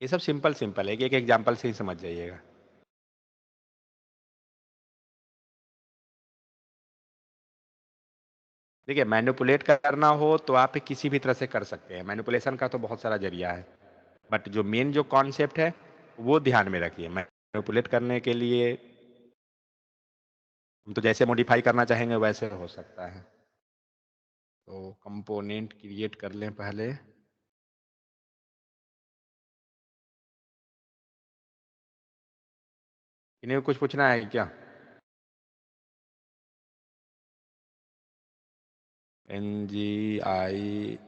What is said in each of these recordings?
ये सब simple simple है, एक एग्जाम्पल से ही समझ जाइएगा। देखिए मैनिपुलेट करना हो तो आप किसी भी तरह से कर सकते हैं, मैनिपुलेशन का तो बहुत सारा जरिया है, बट जो मेन जो कॉन्सेप्ट है वो ध्यान में रखिए। मैनिपुलेट करने के लिए हम तो जैसे मॉडिफाई करना चाहेंगे वैसे हो सकता है। तो कंपोनेंट क्रिएट कर लें पहले। इन्हें कुछ पूछना है क्या? NGI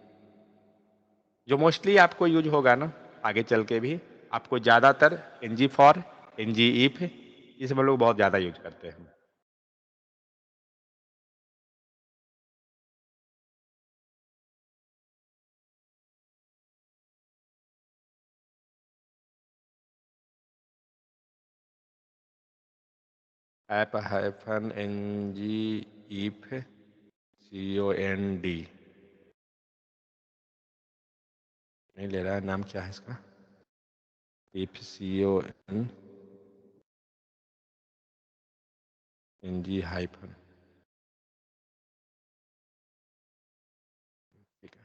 जो मोस्टली आपको यूज होगा ना आगे चल के भी, आपको ज़्यादातर NG फॉर, NG इफ, इसमें हम लोग बहुत ज़्यादा यूज करते हैं। App hyphen NG if COND नहीं ले रहा है, नाम क्या है इसका? इफ CON NG हाइफन, ठीक है।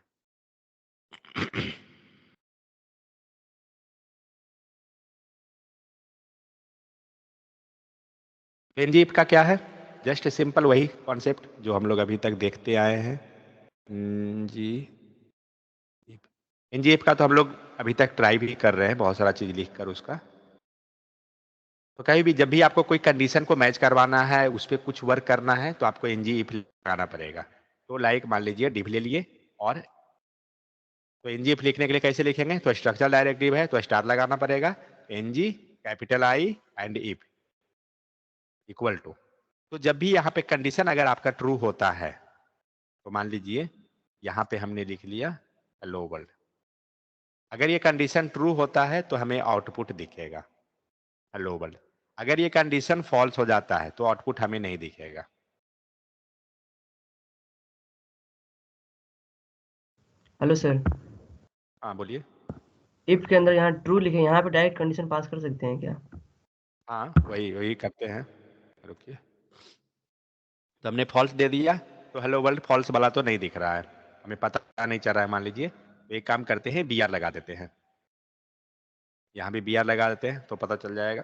NG इफ का क्या है? जस्ट सिंपल वही कॉन्सेप्ट जो हम लोग अभी तक देखते आए हैं। NG इफ का तो हम लोग अभी तक ट्राई भी कर रहे हैं बहुत सारा चीज लिख कर उसका। तो कहीं भी जब भी आपको कोई कंडीशन को मैच करवाना है, उस पर कुछ वर्क करना है, तो आपको NG इफ लगाना पड़ेगा। तो लाइक मान लीजिए div ले लिए, और तो NG इफ लिखने के लिए कैसे लिखेंगे? तो स्ट्रक्चर डायरेक्टिव है तो स्टार लगाना पड़ेगा, NG capital I and if equal to. तो जब भी यहाँ पे कंडीशन अगर आपका ट्रू होता है तो मान लीजिए यहाँ पे हमने लिख लिया हेलो वर्ल्ड। अगर ये कंडीशन ट्रू होता है तो हमें आउटपुट दिखेगा हेलो वर्ल्ड। अगर ये कंडीशन फॉल्स हो जाता है तो आउटपुट हमें नहीं दिखेगा। Hello sir. हाँ बोलिए। इफ के अंदर यहाँ ट्रू लिखे, यहाँ पे डायरेक्ट कंडीशन पास कर सकते हैं क्या? हाँ वही वही करते हैं, रुकिए। तो हमने फॉल्स दे दिया तो हेलो वर्ल्ड फॉल्स वाला तो नहीं दिख रहा है, हमें पता नहीं चल रहा है मान लीजिए। तो एक काम करते हैं BR लगा देते हैं, यहाँ भी BR लगा देते हैं तो पता चल जाएगा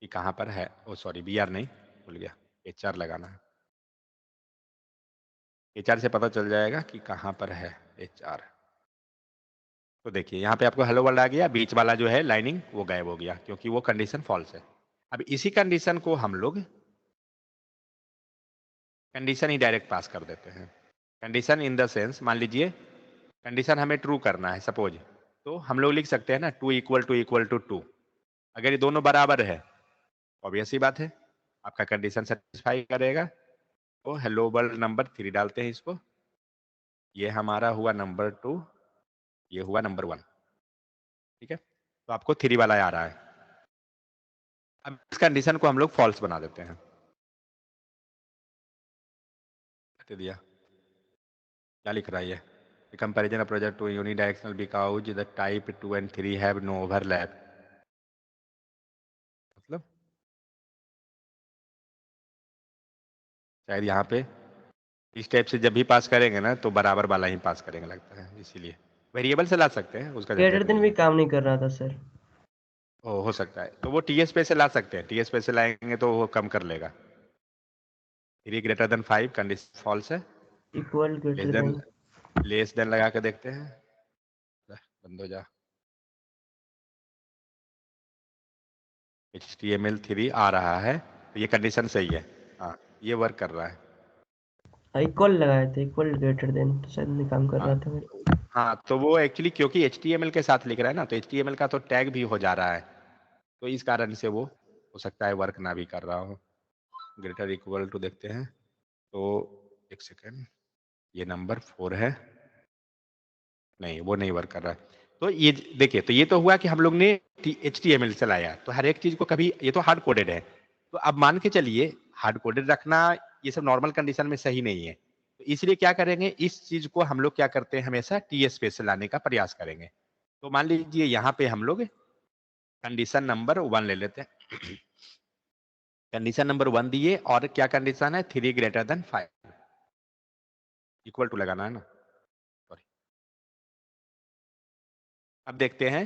कि कहाँ पर है। ओ सॉरी BR नहीं, भूल गया, HR लगाना है। HR से पता चल जाएगा कि कहाँ पर है HR। तो देखिए यहाँ पे आपको हेलो वर्ल्ड आ गया, बीच वाला जो है लाइनिंग वो गायब हो गया क्योंकि वो कंडीशन फॉल्स है। अब इसी कंडीशन को हम लोग कंडीशन ही डायरेक्ट पास कर देते हैं। कंडीशन इन द सेंस मान लीजिए कंडीशन हमें ट्रू करना है सपोज, तो हम लोग लिख सकते हैं ना 2 इक्वल टू 2। अगर ये दोनों बराबर है, ऑब्वियस ही बात है आपका कंडीशन सेटिस्फाई करेगा। तो हेलो वर्ल्ड नंबर 3 डालते हैं इसको, ये हमारा हुआ नंबर 2, ये हुआ नंबर 1, ठीक है। तो आपको 3 वाला आ रहा है। अब इस कंडीशन को हम लोग फॉल्स बना देते हैं, दे दिया। क्या लिख रहा है ये? Comparison of project to unidirectional because the type 2 and 3 have no overlap. मतलब शायद यहाँ पे इस टाइप से जब भी पास करेंगे ना तो बराबर वाला ही पास करेंगे लगता है, इसीलिए वेरिएबल से ला सकते हैं, उसका ग्रेटर झंझट देन नहीं भी है। काम नहीं कर रहा था सर। ओ हो सकता है, तो वो TS पे से ला सकते हैं, TS पे से लाएंगे तो वो कम कर लेगा। 3 ग्रेटर देन 5 कंडीशन फॉल्स है, equal less greater than, than. Less than लगा के देखते हैं। बंद हो जा। HTML3 आ रहा है तो ये कंडीशन सही है, हाँ ये वर्क कर रहा है। इक्वल लगाए थे, इक्वल ग्रेटर देन, तो शायद नहीं काम कर हाँ रहा था मेरे। हाँ तो वो एक्चुअली क्योंकि HTML के साथ लिख रहा है ना, तो HTML का तो टैग भी हो जा रहा है, तो इस कारण से वो हो सकता है वर्क ना भी कर रहा हो। ग्रेटर इक्वल टू देखते हैं, तो एक सेकेंड, ये नंबर 4 है, नहीं वो नहीं वर्क कर रहा है। तो ये देखिए, तो ये तो हुआ कि हम लोग ने HTML चलाया, तो हर एक चीज को कभी, ये तो हार्ड कोडेड है, तो अब मान के चलिए हार्ड कोडेड रखना ये सब नॉर्मल कंडीशन में सही नहीं है, तो इसलिए क्या करेंगे, इस चीज को हम लोग क्या करते हैं हमेशा TS पे से लाने का प्रयास करेंगे। तो मान लीजिए यहाँ पे हम लोग कंडीशन नंबर 1 ले लेते हैं। कंडीशन नंबर 1 दिए और क्या कंडीशन है, 3 ग्रेटर देन 5, इक्वल टू लगाना है ना, सॉरी। अब देखते हैं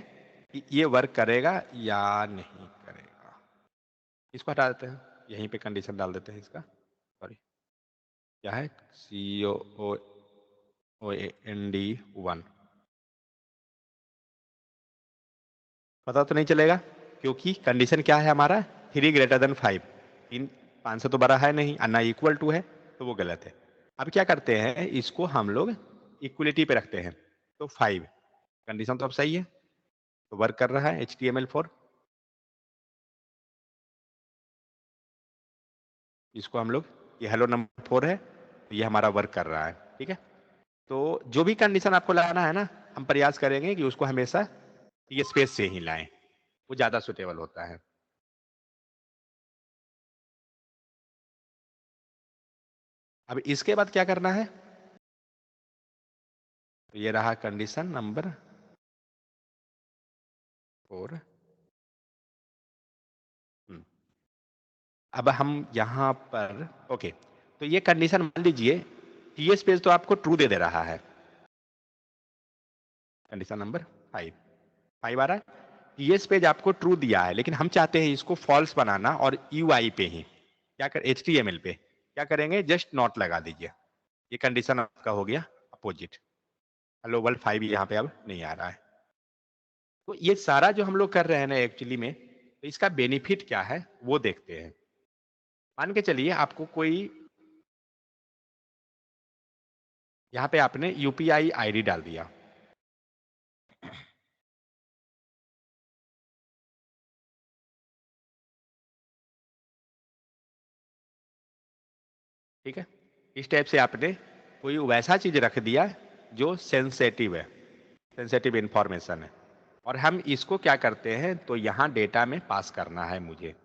कि ये वर्क करेगा या नहीं करेगा। इसको हटा देते हैं, यहीं पे कंडीशन डाल देते हैं इसका, सॉरी क्या है, COOND1। पता तो नहीं चलेगा क्योंकि कंडीशन क्या है हमारा, 3 ग्रेटर देन 5, 5 से तो बड़ा है नहीं, अन्ना इक्वल टू है, तो वो गलत है। अब क्या करते हैं, इसको हम लोग इक्वलिटी पे रखते हैं, तो 5 कंडीशन तो अब सही है, तो वर्क कर रहा है HTML4। इसको हम लोग, ये हेलो नंबर 4 है, तो ये हमारा वर्क कर रहा है, ठीक है। तो जो भी कंडीशन आपको लगाना है ना, हम प्रयास करेंगे कि उसको हमेशा ये स्पेस से ही लाएं, वो ज्यादा सुटेबल होता है। अब इसके बाद क्या करना है, तो ये रहा कंडीशन नंबर 4। अब हम यहाँ पर ओके, तो ये कंडीशन मान लीजिए टीएस पेज तो आपको ट्रू दे रहा है, कंडीशन नंबर 5 आ रहा है, टीएस पेज आपको ट्रू दिया है, लेकिन हम चाहते हैं इसको फॉल्स बनाना और यूआई पे ही क्या कर, HTML पे क्या करेंगे, जस्ट नॉट लगा दीजिए, ये कंडीशन आपका हो गया अपोजिट। हेलो वर्ल्ड 5 यहाँ पे अब नहीं आ रहा है। तो ये सारा जो हम लोग कर रहे हैं ना एक्चुअली में, तो इसका बेनिफिट क्या है वो देखते हैं। मान के चलिए आपको कोई, यहाँ पे आपने यूपीआई आईडी डाल दिया, ठीक है। इस टाइप से आपने कोई वैसा चीज रख दिया जो सेंसेटिव है, सेंसेटिव इंफॉर्मेशन है, और हम इसको क्या करते हैं, तो यहाँ डेटा में पास करना है मुझे।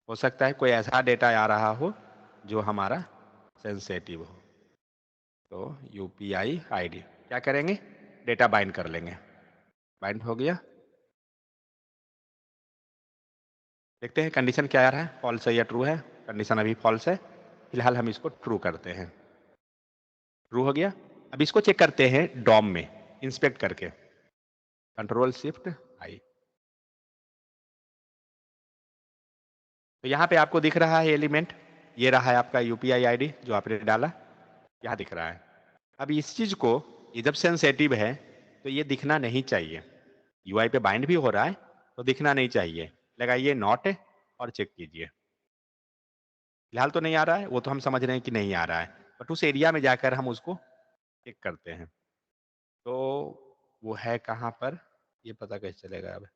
हो सकता है कोई ऐसा डेटा आ रहा हो जो हमारा सेंसेटिव हो, तो यूपीआई आईडी क्या करेंगे, डेटा बाइंड कर लेंगे, बाइंड हो गया। देखते हैं कंडीशन क्या आ रहा है, फॉल्स है या ट्रू है, कंडीशन अभी फॉल्स है, फिलहाल हम इसको ट्रू करते हैं, ट्रू हो गया। अब इसको चेक करते हैं डॉम में इंस्पेक्ट करके, कंट्रोल शिफ्ट आई, तो यहाँ पे आपको दिख रहा है एलिमेंट, ये रहा है आपका यूपीआई आईडी जो आपने डाला, यहाँ दिख रहा है। अब इस चीज को, ये जब सेंसेटिव है तो ये दिखना नहीं चाहिए, यूआई पे बाइंड भी हो रहा है तो दिखना नहीं चाहिए, लगाइए नॉट और चेक कीजिए। फिलहाल तो नहीं आ रहा है, वो तो हम समझ रहे हैं कि नहीं आ रहा है, बट उस एरिया में जाकर हम उसको चेक करते हैं, तो वो है कहाँ पर, ये पता कैसे चलेगा। अब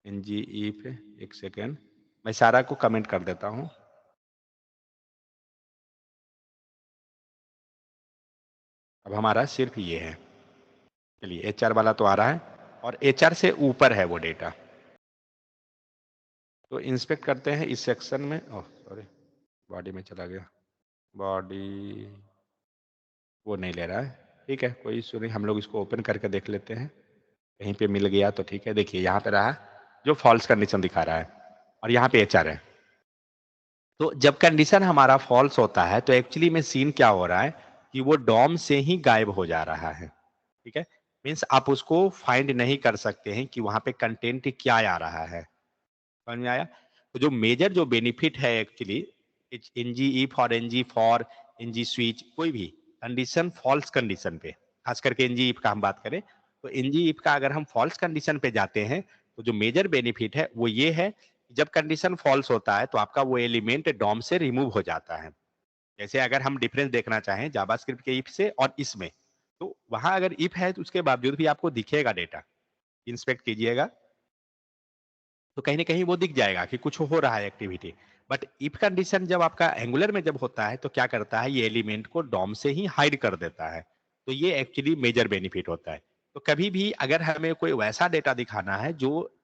एनजीई पे एक सेकेंड, मैं सारा को कमेंट कर देता हूँ। अब हमारा सिर्फ ये है, चलिए एचआर वाला तो आ रहा है, और एचआर से ऊपर है वो डेटा, तो इंस्पेक्ट करते हैं इस सेक्शन में। ओह सॉरी, बॉडी में चला गया, बॉडी वो नहीं ले रहा है, ठीक है कोई इशू नहीं, हम लोग इसको ओपन करके देख लेते हैं, कहीं पे मिल गया तो ठीक है। देखिए यहाँ पे रहा जो फॉल्स कंडीशन दिखा रहा है, और यहाँ पे एचआर है। तो जब कंडीशन हमारा फॉल्स होता है तो एक्चुअली में सीन क्या हो रहा है कि वो डॉम से ही गायब हो जा रहा है, ठीक है। मीन्स आप उसको फाइंड नहीं कर सकते हैं कि वहां पे कंटेंट क्या आ रहा है, समझ में आया। तो जो मेजर जो बेनिफिट है एक्चुअली, एनजी इफ और एनजी फॉर, एनजी स्विच, कोई भी कंडीशन फॉल्स कंडीशन पे, खास करके एनजी इफ का हम बात करें, तो एनजी इफ का अगर हम फॉल्स कंडीशन पे जाते हैं तो जो मेजर बेनिफिट है वो ये है, जब कंडीशन फॉल्स होता है तो आपका वो एलिमेंट डॉम से रिमूव हो जाता है। जैसे अगर हम डिफरेंस देखना चाहें जावास्क्रिप्ट के इफ से और इसमें, तो वहां अगर इफ है तो उसके बावजूद भी आपको दिखेगा डेटा, इंस्पेक्ट कीजिएगा तो कहीं ना कहीं वो दिख जाएगा कि कुछ हो रहा है एक्टिविटी। बट इफ कंडीशन जब आपका एंगुलर में जब होता है तो क्या करता है, ये एलिमेंट को डॉम से ही हाइड कर देता है, तो ये एक्चुअली मेजर बेनिफिट होता है। तो कभी भी अगर हमें कोई वैसा डेटा दिखाना है जो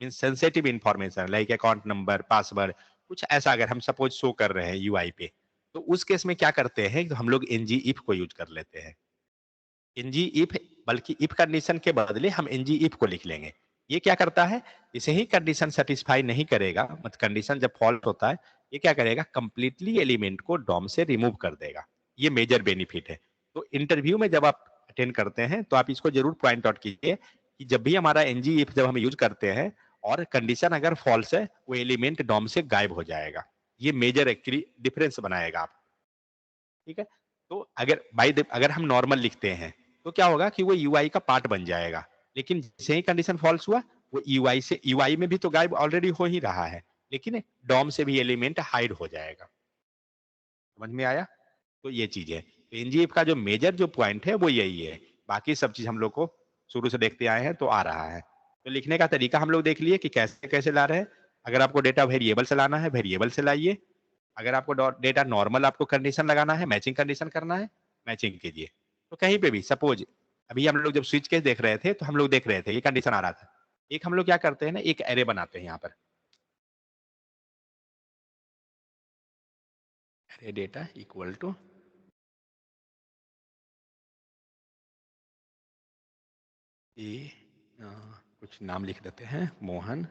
sensitive information like account number, password, कुछ ऐसा अगर हम सपोज शो कर रहे हैं यूआई पे, तो उस केस में क्या करते हैं, तो हम लोग एनजी इफ को यूज कर लेते हैं। एनजी इफ, बल्कि इफ कंडीशन के बदले हम एनजी इफ को लिख लेंगे। ये क्या करता है, इसे ही कंडीशन सेटिस्फाई नहीं करेगा, मतलब कंडीशन जब फॉल्स होता है, ये क्या करेगा, कंप्लीटली एलिमेंट को डॉम से रिमूव कर देगा। ये मेजर बेनिफिट है। तो इंटरव्यू में जब आप अटेंड करते हैं तो आप इसको जरूर पॉइंट आउट कीजिए कि जब भी हमारा एनजी इफ जब हम यूज करते हैं और कंडीशन अगर फॉल्स है, वो एलिमेंट डॉम से गायब हो जाएगा। ये मेजर एक्चुअली डिफरेंस बनाएगा आप। ठीक है। तो अगर हम नॉर्मल लिखते हैं तो क्या होगा कि वो यूआई का पार्ट बन जाएगा, लेकिन जैसे ही कंडीशन फॉल्स हुआ, वो यूआई में भी तो गायब ऑलरेडी हो ही रहा है, लेकिन डॉम से भी एलिमेंट हाइड हो जाएगा। समझ में आया? तो ये चीज है। तो एनजीएफ का जो मेजर जो पॉइंट है वो यही है। बाकी सब चीज हम लोग को शुरू से देखते आए हैं तो आ रहा है। तो लिखने का तरीका हम लोग देख लिए कि कैसे कैसे ला रहे हैं। अगर आपको डेटा वेरिएबल से लाना है, वेरिएबल से लाइए। अगर आपको डेटा नॉर्मल आपको कंडीशन लगाना है, मैचिंग कंडीशन करना है, मैचिंग कीजिए। तो कहीं पे भी सपोज अभी हम लोग जब स्विच केस देख रहे थे तो हम लोग देख रहे थे ये कंडीशन आ रहा था। एक हम लोग क्या करते हैं ना, एक एरे बनाते हैं यहाँ पर, एरे डेटा इक्वल टू ए, कुछ नाम लिख देते हैं, Mohan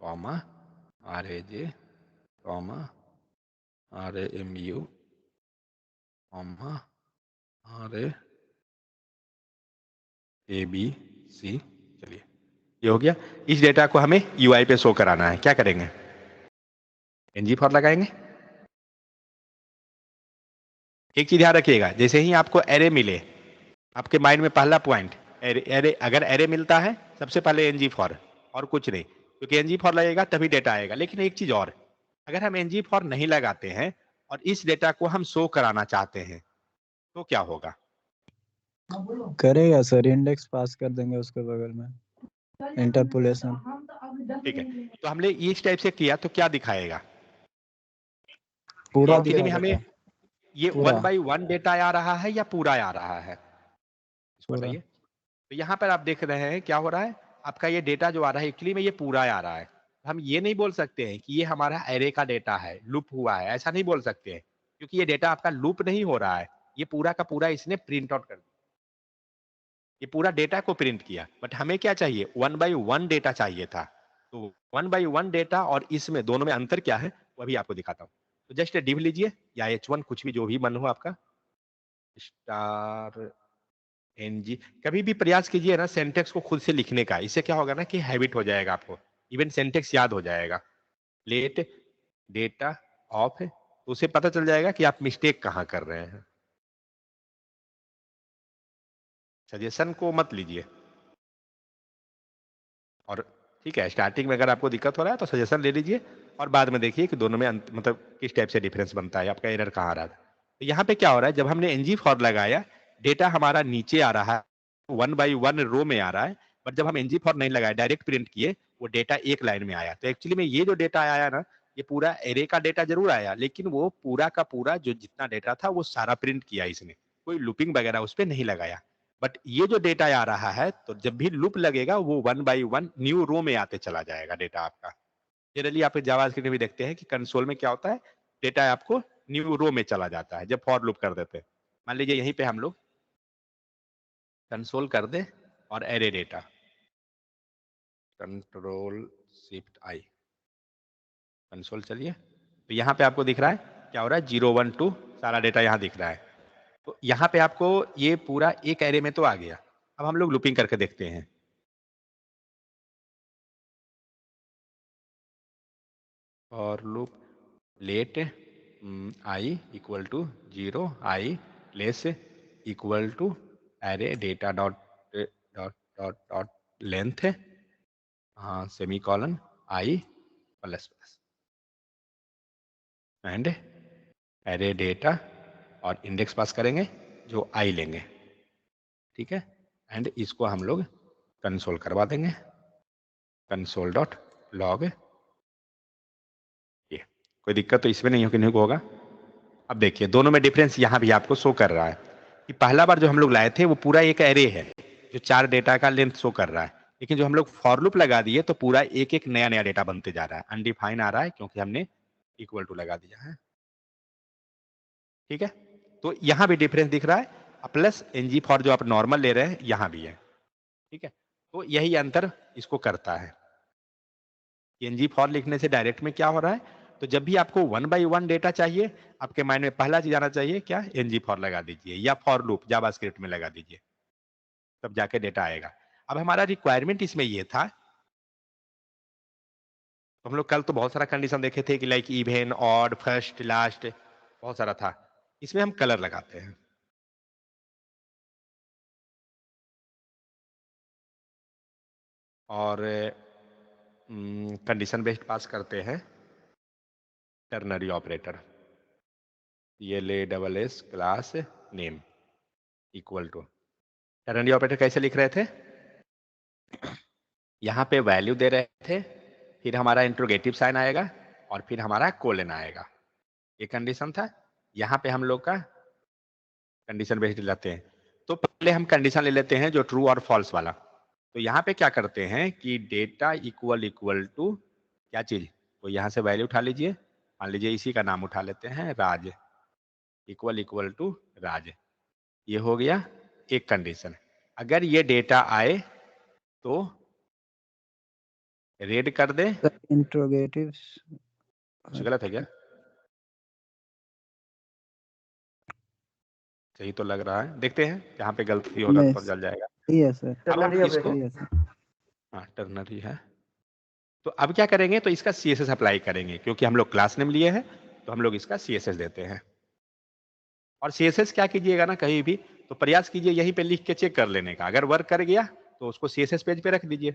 comma RAJ comma RAMU comma RABC। चलिए ये हो गया। इस डेटा को हमें यूआई पे शो कराना है। क्या करेंगे, एनजी फॉर लगाएंगे। एक चीज ध्यान रखिएगा, जैसे ही आपको एरे मिले, आपके माइंड में पहला पॉइंट एरे, अगर एरे मिलता है सबसे पहले एनजी फॉर, और कुछ नहीं, क्योंकि एनजी फॉर लगेगा तभी डेटा आएगा। लेकिन एक चीज और, अगर हम एनजी फॉर नहीं लगाते हैं और इस डेटा को हम शो कराना चाहते हैं तो क्या होगा? करेगा सर, इंडेक्स पास कर देंगे उसके बगल में, इंटरपोलेशन। ठीक है, तो हमने इस टाइप से किया तो क्या दिखाएगा, पूरा एक्चुअली में हमें ये पूरा 1 by 1 डेटा आ रहा है या पूरा आ रहा है, इसको पूरा। बताइए। तो यहाँ पर आप देख रहे हैं क्या हो रहा है, आपका ये डेटा जो आ रहा है एक्चुअली में ये पूरा आ रहा है। हम ये नहीं बोल सकते हैं कि ये हमारा एरे का डेटा है, लूप हुआ है, ऐसा नहीं बोल सकते हैं, क्योंकि ये डेटा आपका लूप नहीं हो रहा है। ये पूरा का पूरा इसने प्रिंट आउट कर दिया, ये पूरा डेटा को प्रिंट किया। बट हमें क्या चाहिए, 1 by 1 डेटा चाहिए था। तो 1 by 1 डेटा और इसमें दोनों में अंतर क्या है वो अभी आपको दिखाता हूँ। तो जस्ट डिव लीजिए या H1, कुछ भी जो भी मन हो आपका, स्टार एनजी। कभी भी प्रयास कीजिए ना सेंटेक्स को खुद से लिखने का, इससे क्या होगा ना कि हैबिट हो जाएगा, आपको इवन सेंटेक्स याद हो जाएगा। लेट डेटा ऑफ है तो उसे पता चल जाएगा कि आप मिस्टेक कहाँ कर रहे हैं। सजेशन को मत लीजिए। और ठीक है, स्टार्टिंग में अगर आपको दिक्कत हो रहा है तो सजेशन ले लीजिए और बाद में देखिए कि दोनों में मतलब किस टाइप से डिफरेंस बनता है, आपका एरर कहाँ आ रहा था। तो यहाँ पे क्या हो रहा है, जब हमने एनजी फॉर लगाया डेटा हमारा नीचे आ रहा है, 1 by 1 रो में आ रहा है। बट जब हम एनजी फॉर नहीं लगाया, डायरेक्ट प्रिंट किए, वो डेटा एक लाइन में आया। तो एक्चुअली में ये जो डेटा आया ना, ये पूरा एरे का डेटा जरूर आया, लेकिन वो पूरा का पूरा जो जितना डेटा था वो सारा प्रिंट किया इसने, कोई लूपिंग वगैरह उस पर नहीं लगाया। बट ये जो डेटा आ रहा है, तो जब भी लूप लगेगा वो 1 by 1 न्यू रो में आते चला जाएगा डेटा आपका। जनरली आप जावास्क्रिप्ट में भी देखते हैं कि कंसोल में क्या होता है, डेटा आपको न्यू रो में चला जाता है जब फॉर लूप कर देते हैं। मान लीजिए यहीं पे हम लोग कंसोल कर दे और एरे डेटा, कंट्रोल शिफ्ट आई, कंसोल चलिए। तो यहाँ पे आपको दिख रहा है क्या हो रहा है, 0 1 2 सारा डेटा यहाँ दिख रहा है। तो यहाँ पे आपको ये पूरा एक एरे में तो आ गया। अब हम लोग लूपिंग करके देखते हैं। और loop let I equal to 0 I less equal to array data dot dot dot dot length है, हाँ semicolon I plus plus and array data और इंडेक्स पास करेंगे जो आई लेंगे। ठीक है, एंड इसको हम लोग कंसोल करवा देंगे, कंसोल डॉट लॉग। ये कोई दिक्कत तो इसमें नहीं हो कि नहीं होगा। अब देखिए दोनों में डिफरेंस यहाँ भी आपको शो कर रहा है कि पहला बार जो हम लोग लाए थे वो पूरा एक एरे है जो 4 डेटा का लेंथ शो कर रहा है, लेकिन जो हम लोग फॉर लूप लगा दिए तो पूरा एक एक नया नया डेटा बनते जा रहा है, अनडिफाइन आ रहा है क्योंकि हमने इक्वल टू लगा दिया है। ठीक है, तो यहाँ भी डिफरेंस दिख रहा है, प्लस एनजी फॉर जो आप नॉर्मल ले रहे हैं यहाँ भी है। ठीक है, तो यही अंतर इसको करता है। एनजी फॉर लिखने से डायरेक्ट में क्या हो रहा है, तो जब भी आपको 1 by 1 डेटा चाहिए, आपके माइंड में पहला चीज आना चाहिए क्या, एनजी फॉर लगा दीजिए या फॉर लूप जावास्क्रिप्ट में लगा दीजिए, तब जाके डेटा आएगा। अब हमारा रिक्वायरमेंट इसमें ये था, तो हम लोग कल तो बहुत सारा कंडीशन देखे थे कि like even, odd, first, last, बहुत सारा था। इसमें हम कलर लगाते हैं, और कंडीशन बेस्ड पास करते हैं ternary operator, TLA class name equal to. Ternary operator कैसे लिख रहे थे, यहाँ पे वैल्यू दे रहे थे, फिर हमारा इंट्रोगेटिव साइन आएगा और फिर हमारा कोलन आएगा, ये कंडीशन था। यहाँ पे हम लोग का कंडीशन बेस्ड लेते हैं, तो पहले हम कंडीशन ले लेते हैं जो ट्रू और फॉल्स वाला। तो यहाँ पे क्या करते हैं कि डेटा इक्वल टू क्या चीज, तो यहाँ से वैल्यू उठा लीजिए, मान लीजिए इसी का नाम उठा लेते हैं राज, इक्वल टू राज, ये हो गया एक कंडीशन। अगर ये डेटा आए तो रेड कर दे, इंट्रोगेटिव कुछ गलत है क्या, सही तो लग रहा है, देखते हैं जहाँ पे गलती होगा तो जल जाएगा। सही है सर, अब हम इसको, सही है सर। हाँ टर्नरी है, तो अब क्या करेंगे, तो इसका CSS अप्लाई करेंगे, क्योंकि हम लोग क्लास नेम लिए हैं तो हम लोग इसका CSS देते हैं। और CSS क्या कीजिएगा ना, कहीं भी तो प्रयास कीजिए यहीं पे लिख के चेक कर लेने का, अगर वर्क कर गया तो उसको CSS पेज पे रख दीजिए,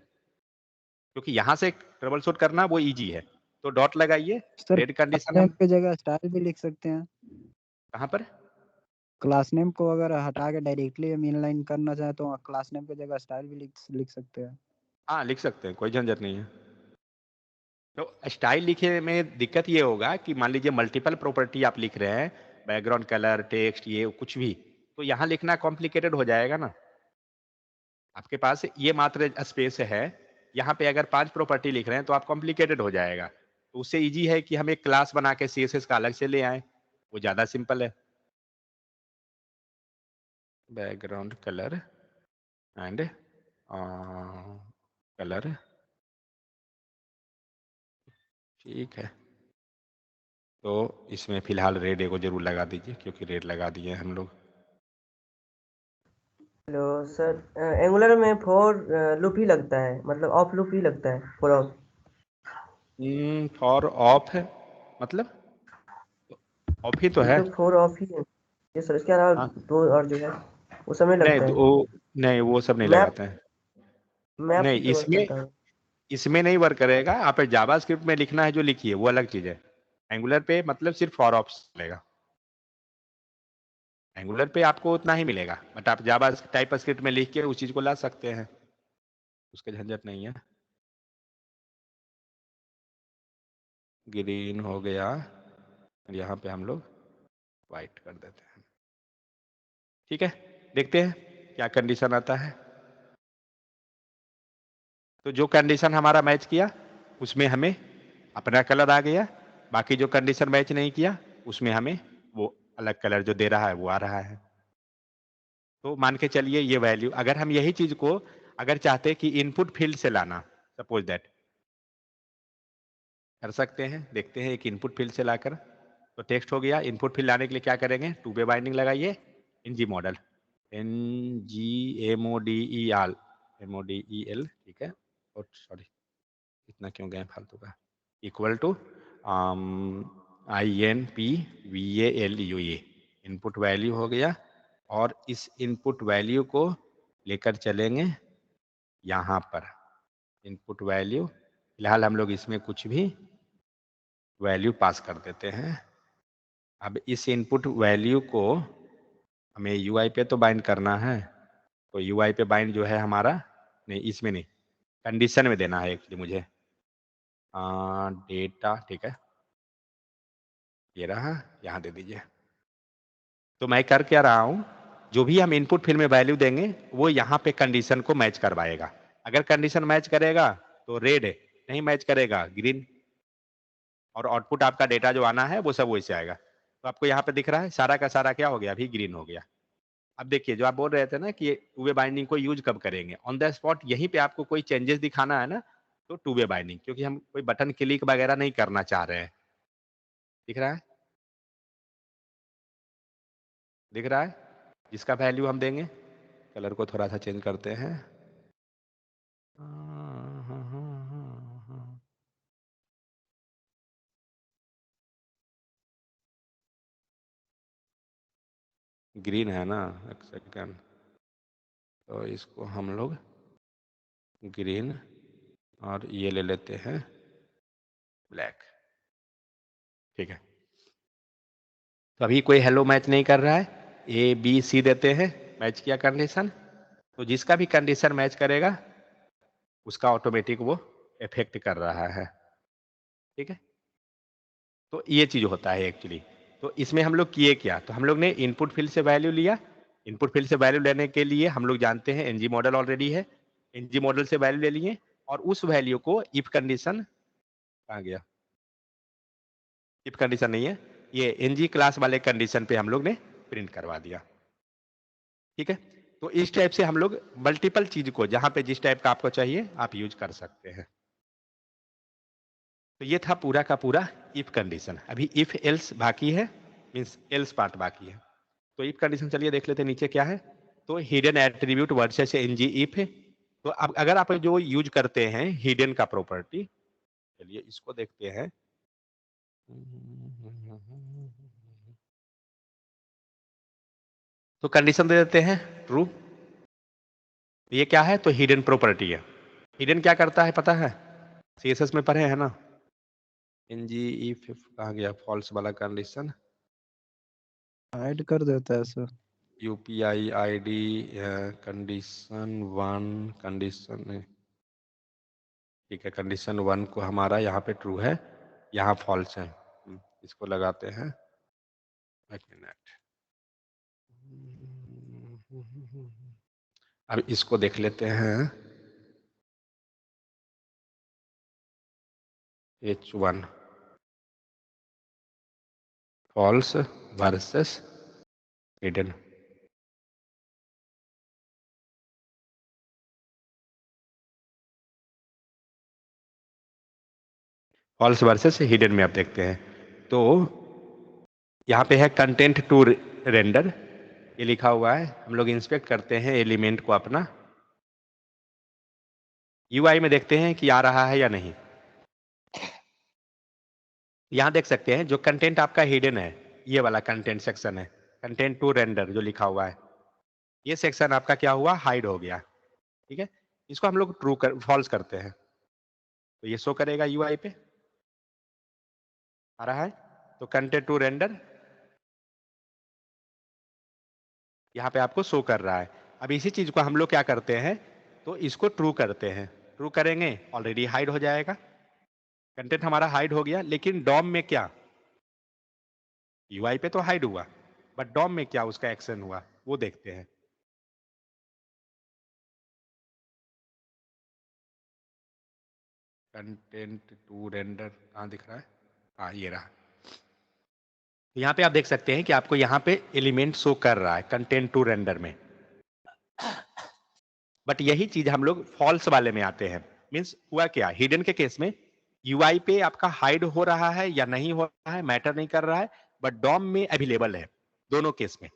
क्योंकि यहाँ से ट्रबल शूट करना वो इजी है। तो डॉट लगाइए, सर रेड कंडीशन नेम हम की जगह स्टाइल भी लिख सकते हैं। कहाँ पर, क्लास नेम को अगर हटा के डायरेक्टली हम इनलाइन करना चाहे तो क्लास नेम की जगह स्टाइल भी लिख सकते हैं। हाँ लिख सकते हैं, कोई झंझट नहीं है। तो स्टाइल लिखने में दिक्कत ये होगा कि मान लीजिए मल्टीपल प्रॉपर्टी आप लिख रहे हैं, बैकग्राउंड कलर, टेक्स्ट, ये कुछ भी, तो यहाँ लिखना कॉम्प्लिकेटेड हो जाएगा ना। आपके पास ये मात्र स्पेस है, यहाँ पे अगर 5 प्रॉपर्टी लिख रहे हैं तो आप कॉम्प्लिकेटेड हो जाएगा, तो उससे इजी है कि हम एक क्लास बना के CSS का अलग से ले आए, वो ज्यादा सिंपल है। बैकग्राउंड कलर एंड कलर, ठीक है, तो इसमें फिलहाल रेड को जरूर लगा दीजिए, क्योंकि रेड लगा दिए हम लोग। हेलो सर, एंगुलर में फॉर लूप ही लगता है, मतलब ऑफ लूप ही लगता है, फॉर ऑफ। फॉर ऑफ है मतलब, ऑफ ही तो ये है। तो फॉर ऑफ ही है ये सर, इसके अलावा हाँ दो और जो है वो समय नहीं, लगता तो है। नहीं वो सब नहीं मैं लगाते हैं। मैं नहीं, आपसे से वर्क इसमें करता हूँ। इसमें नहीं वर्क करेगा, आप जावास्क्रिप्ट में लिखना है जो लिखिए, वो अलग चीज है। एंगुलर पे मतलब सिर्फ फॉर ऑफ मिलेगा, एंगुलर पे आपको उतना ही मिलेगा, बट आप जावा टाइप स्क्रिप्ट में लिख के उस चीज को ला सकते हैं, उसका झंझट नहीं है। ग्रीन हो गया, यहाँ पे हम लोग व्हाइट कर देते हैं। ठीक है, देखते हैं क्या कंडीशन आता है। तो जो कंडीशन हमारा मैच किया उसमें हमें अपना कलर आ गया, बाकी जो कंडीशन मैच नहीं किया उसमें हमें वो अलग कलर जो दे रहा है वो आ रहा है। तो मान के चलिए ये वैल्यू, अगर हम यही चीज को अगर चाहते कि इनपुट फील्ड से लाना, सपोज दैट कर सकते हैं, देखते हैं एक इनपुट फील्ड से लाकर। तो टेक्स्ट हो गया, इनपुट फील्ड लाने के लिए क्या करेंगे, टू वे बाइंडिंग लगाइए, NG मॉडल, NGMODEL, ठीक है, और सॉरी इतना क्यों गए फालतू का, equal to INPVALUE, input value हो गया। और इस इनपुट वैल्यू को लेकर चलेंगे यहाँ पर, इनपुट वैल्यू फिलहाल हम लोग इसमें कुछ भी वैल्यू पास कर देते हैं। अब इस इनपुट वैल्यू को हमें UI पे तो बाइंड करना है, तो UI पे बाइंड जो है हमारा, नहीं इसमें नहीं, कंडीशन में देना है एक्चुअली मुझे, डेटा, ठीक है, ये रहा, यहाँ दे दीजिए। तो मैं कर क्या रहा हूँ, जो भी हम इनपुट फील्ड में वैल्यू देंगे वो यहाँ पे कंडीशन को मैच करवाएगा, अगर कंडीशन मैच करेगा तो रेड, नहीं मैच करेगा ग्रीन, और आउटपुट आपका डेटा जो आना है वो सब वैसे आएगा। तो आपको यहाँ पे दिख रहा है सारा का सारा क्या हो गया, अभी ग्रीन हो गया। अब देखिए जो आप बोल रहे थे ना कि टू वे बाइंडिंग को यूज कब करेंगे, ऑन द स्पॉट यहीं पे आपको कोई चेंजेस दिखाना है ना, तो टू वे बाइंडिंग, क्योंकि हम कोई बटन क्लिक वगैरह नहीं करना चाह रहे हैं। दिख रहा है, दिख रहा है, जिसका वैल्यू हम देंगे, कलर को थोड़ा सा चेंज करते हैं। ग्रीन है ना, एक सेकेंड, तो इसको हम लोग ग्रीन और ये ले लेते हैं ब्लैक, ठीक है। तो अभी कोई हेलो मैच नहीं कर रहा है, ए बी सी देते हैं, मैच किया कंडीशन, तो जिसका भी कंडीशन मैच करेगा उसका ऑटोमेटिक वो इफेक्ट कर रहा है, ठीक है। तो ये चीज होता है एक्चुअली। तो इसमें हम लोग किए क्या, तो हम लोग ने इनपुट फील्ड से वैल्यू लिया, इनपुट फील्ड से वैल्यू लेने के लिए हम लोग जानते हैं एनजी मॉडल ऑलरेडी है, एनजी मॉडल से वैल्यू ले लिए और उस वैल्यू को इफ कंडीशन, कहाँ गया, इफ कंडीशन नहीं है, ये एनजी क्लास वाले कंडीशन पे हम लोग ने प्रिंट करवा दिया, ठीक है। तो इस टाइप से हम लोग मल्टीपल चीज को जहां पे जिस टाइप का आपको चाहिए आप यूज कर सकते हैं। तो ये था पूरा का पूरा इफ कंडीशन। अभी इफ एल्स बाकी है, मीन्स एल्स पार्ट बाकी है। तो इफ कंडीशन चलिए देख लेते हैं नीचे क्या है। तो hidden attribute versus NG if है। तो अब अगर आप जो यूज करते हैं हिडन का प्रॉपर्टी, चलिए इसको देखते हैं। तो कंडीशन दे देते हैं ट्रू, ये क्या है, तो हिडन प्रॉपर्टी है। हिडन क्या करता है पता है, सीएसएस में पढ़े हैं ना, एनजी इफ कहाँ गया, फॉल्स वाला कंडीशन, हाइड कर देता है sir. UPI ID condition 1 condition, ठीक है, कंडीशन 1 को हमारा यहाँ पे ट्रू है, यहाँ फॉल्स है। इसको लगाते हैं, एक मिनट, अब इसको देख लेते हैं, H1 false versus hidden. False versus hidden में आप देखते हैं, तो यहाँ पे है कंटेंट टू रेंडर, ये लिखा हुआ है। हम लोग इंस्पेक्ट करते हैं एलिमेंट को अपना, यूआई में देखते हैं कि आ रहा है या नहीं। यहाँ देख सकते हैं जो कंटेंट आपका हिडन है, ये वाला कंटेंट सेक्शन है, कंटेंट टू रेंडर जो लिखा हुआ है, ये सेक्शन आपका क्या हुआ, हाइड हो गया, ठीक है। इसको हम लोग ट्रू कर फॉल्स करते हैं, तो ये शो करेगा यूआई पे, आ रहा है। तो कंटेंट टू रेंडर यहाँ पे आपको शो कर रहा है। अब इसी चीज को हम लोग क्या करते हैं, तो इसको ट्रू करते हैं, ट्रू करेंगे ऑलरेडी हाइड हो जाएगा, कंटेंट हमारा हाइड हो गया। लेकिन डॉम में क्या, यूआई पे तो हाइड हुआ, बट डॉम में क्या उसका एक्शन हुआ वो देखते हैं। कंटेंट टू रेंडर कहाँ दिख रहा है, हाँ ये रहा। यहाँ पे आप देख सकते हैं कि आपको यहाँ पे एलिमेंट शो कर रहा है कंटेंट टू रेंडर में, बट यही चीज हम लोग फॉल्स वाले में आते हैं। मीन्स हुआ क्या, हिडन के केस में यूआई पे आपका हाइड हो रहा है या नहीं हो रहा है मैटर नहीं कर रहा है, बट डॉम में अवेलेबल है। दोनों केस में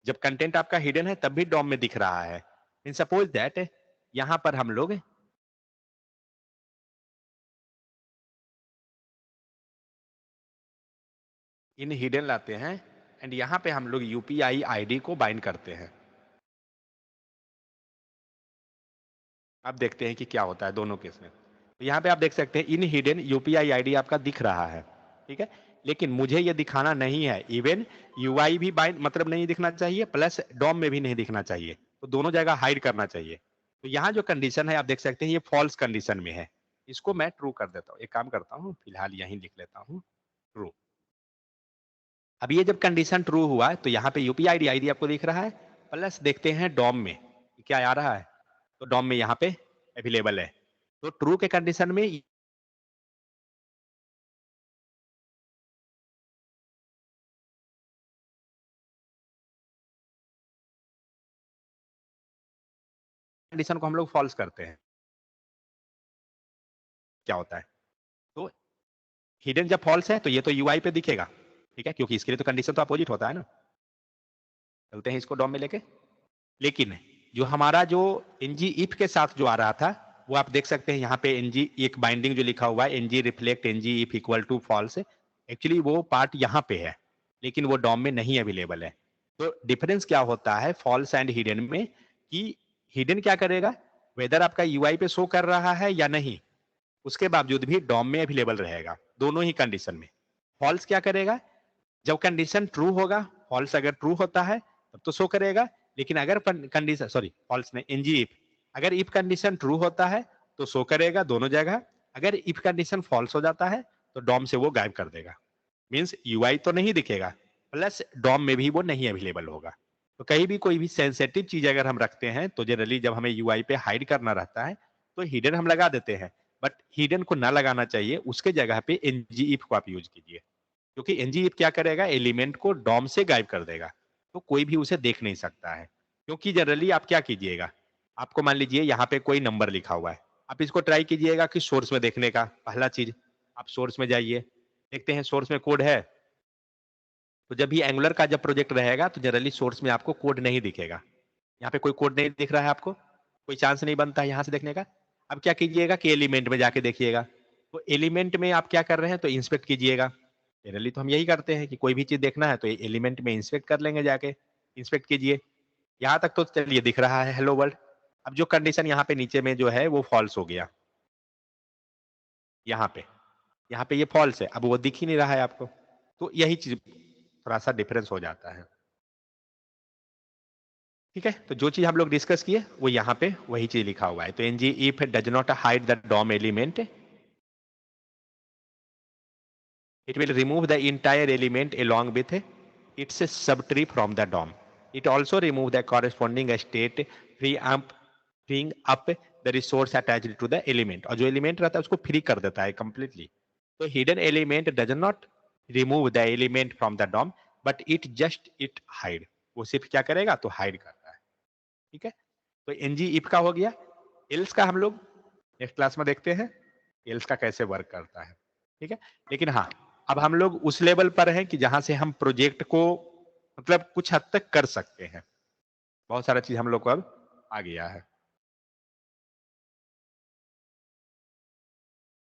जब कंटेंट आपका हिडन है तब भी डॉम में दिख रहा है। मीन सपोज दैट यहां पर हम लोग इन हिडन लाते हैं एंड यहां पे हम लोग यूपीआई आईडी को बाइंड करते हैं। अब देखते हैं कि क्या होता है दोनों केस में। तो यहाँ पे आप देख सकते हैं इन हिडन यूपीआई आईडी आपका दिख रहा है, ठीक है, लेकिन मुझे ये दिखाना नहीं है। इवन यूआई भी बाइंड मतलब नहीं दिखना चाहिए, प्लस डॉम में भी नहीं दिखना चाहिए, तो दोनों जगह हाइड करना चाहिए। तो यहाँ जो कंडीशन है आप देख सकते हैं ये फॉल्स कंडीशन में है, इसको मैं ट्रू कर देता हूँ। एक काम करता हूँ फिलहाल यहीं लिख लेता हूँ ट्रू। अब ये जब कंडीशन ट्रू हुआ तो यहाँ पे यूपीआई आईडी आपको दिख रहा है, प्लस देखते हैं डॉम में क्या आ रहा है, तो डॉम में यहाँ पे अवेलेबल है। तो ट्रू के कंडीशन में कंडीशन को हम लोग फॉल्स करते हैं, क्या होता है? तो हिडन जब फॉल्स है तो ये तो यूआई पे दिखेगा, ठीक है, क्योंकि इसके लिए तो कंडीशन तो अपोजिट होता है ना। चलते हैं इसको डॉम में लेके। लेकिन जो हमारा जो एनजी इफ के साथ जो आ रहा था, वो आप देख सकते हैं यहाँ पे एनजी एक बाइंडिंग जो लिखा हुआ है, NG reflect NG if equal to false, actually वो पार्ट यहाँ पे है, लेकिन वो डॉम में नहीं अवेलेबल है। तो डिफरेंस क्या होता है फॉल्स एंड हिडन में, कि हिडन क्या करेगा, वेदर आपका यूआई पे शो कर रहा है या नहीं, उसके बावजूद भी डॉम में अवेलेबल रहेगा, दोनों ही कंडीशन में। फॉल्स क्या करेगा, जब कंडीशन ट्रू होगा, फॉल्स अगर ट्रू होता है तब तो शो करेगा, लेकिन अगर कंडीशन, सॉरी फॉल्स नहीं, एनजी इफ, अगर इफ कंडीशन ट्रू होता है तो शो करेगा दोनों जगह, अगर इफ कंडीशन फॉल्स हो जाता है तो डॉम से वो गायब कर देगा। मींस यूआई तो नहीं दिखेगा, प्लस डॉम में भी वो नहीं अवेलेबल होगा। तो कहीं भी कोई भी सेंसिटिव चीज अगर हम रखते हैं तो जनरली जब हमें यूआई पे हाइड करना रहता है तो हिडन हम लगा देते हैं, बट हिडन को ना लगाना चाहिए, उसके जगह पे एनजी इफ को आप यूज कीजिए, क्योंकि एनजी इफ क्या करेगा, एलिमेंट को डॉम से गायब कर देगा, तो कोई भी उसे देख नहीं सकता है। क्योंकि जनरली आप क्या कीजिएगा, आपको मान लीजिए यहाँ पे कोई नंबर लिखा हुआ है, आप इसको ट्राई कीजिएगा कि सोर्स में देखने का। पहला चीज, आप सोर्स में जाइए, देखते हैं सोर्स में कोड है, तो जब भी एंगुलर का जब प्रोजेक्ट रहेगा तो जनरली सोर्स में आपको कोड नहीं दिखेगा। यहाँ पे कोई कोड नहीं दिख रहा है आपको, कोई चांस नहीं बनता है यहाँ से देखने का। अब क्या कीजिएगा कि एलिमेंट में जाके देखिएगा, तो एलिमेंट में आप क्या कर रहे हैं, तो इंस्पेक्ट कीजिएगा। जनरली तो हम यही करते हैं कि कोई भी चीज देखना है तो एलिमेंट में इंस्पेक्ट कर लेंगे, जाके इंस्पेक्ट कीजिए। यहाँ तक तो चलिए दिख रहा है हेलो वर्ल्ड। अब जो कंडीशन यहाँ पे नीचे में जो है वो फॉल्स हो गया, यहाँ पे ये फॉल्स है, अब वो दिख ही नहीं रहा है आपको, तो यही चीज थोड़ा सा डिफरेंस हो जाता है। ठीक है, तो जो चीज हम लोग डिस्कस किए वो यहाँ पे वही चीज लिखा हुआ है। तो NG if does not hide the DOM element, it will remove the entire element along with its subtree from the DOM. It also remove the corresponding state, freeing up the resource attached to the element. और जो element रहता है उसको free कर देता है completely. तो hidden element does not remove the element from the DOM, but it just it hide. वो सिर्फ क्या करेगा, तो hide करता है। ठीक है, तो ng if का हो गया। else का हम लोग नेक्स्ट क्लास में देखते हैं else का कैसे वर्क करता है। ठीक है, लेकिन हाँ, अब हम लोग उस लेवल पर हैं कि जहां से हम प्रोजेक्ट को मतलब कुछ हद तक कर सकते हैं, बहुत सारा चीज हम लोग को अब आ गया है।